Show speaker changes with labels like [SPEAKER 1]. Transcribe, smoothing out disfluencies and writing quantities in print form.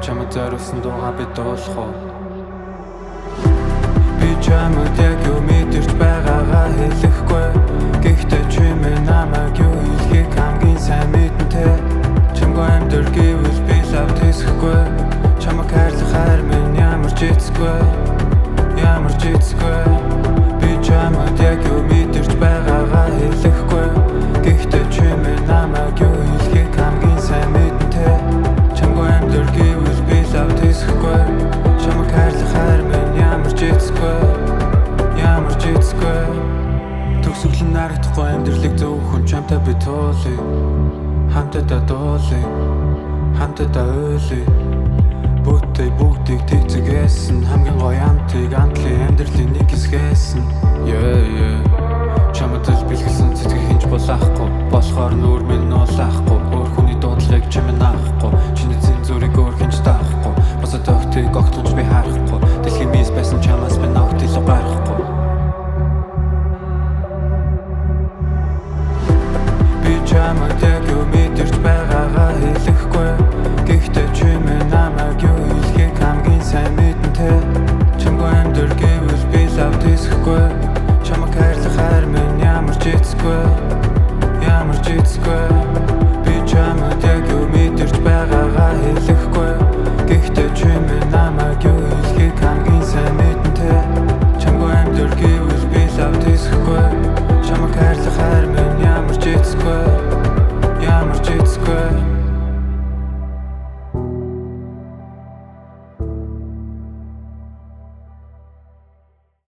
[SPEAKER 1] чамд зориулсан дуугаа би дуулах уу? Би чамд яг юу мэдэрч байгаагаа хэлэхгүй. Гэхдээ чи минь намайг юу хэлхийг хамгийн сайн мэдэн тэ. Чамгүй амьдэр гэвэл би лавт хийсэхгүй. Чамайг хайрлах хайр минь ямар ч эцэхгүй. Ямар ч эцэхгүй. Би чамд яг юу мэдэрч байгаагаа хэлэхгүй. Гэхдээ чи минь намайг юу хэлхийг хамгийн сайн мэдэн тэ. Чамгүй амьдэр гэвэл би лавт хийсэхгүй. Чамайг хайрлах хайр минь ямар ч эцэхгүй. Ямар ч эцэхгүй. Төгсгөл нь харагдахгүй амьдралыг зөвхөн чамтай би туулъя. Хамтдаа дуулъя. Хамтдаа уйлъя. Бүтээ бүгдийг тэгцгээсэн. Хамгийн гоё амтыг амтлын амьдралын нэг хэсгээсэн. Чамд л бэлгэлсэн цэцэг хинж болохгүй. Болохоор нүүр минь нуулахгүй. Өөр хүний дуудлагыг чимээ наахгүй. Чиний зэн зүрийг өөр хинж таахгүй. Босоод өгтөйг огтхонч би харахгүй.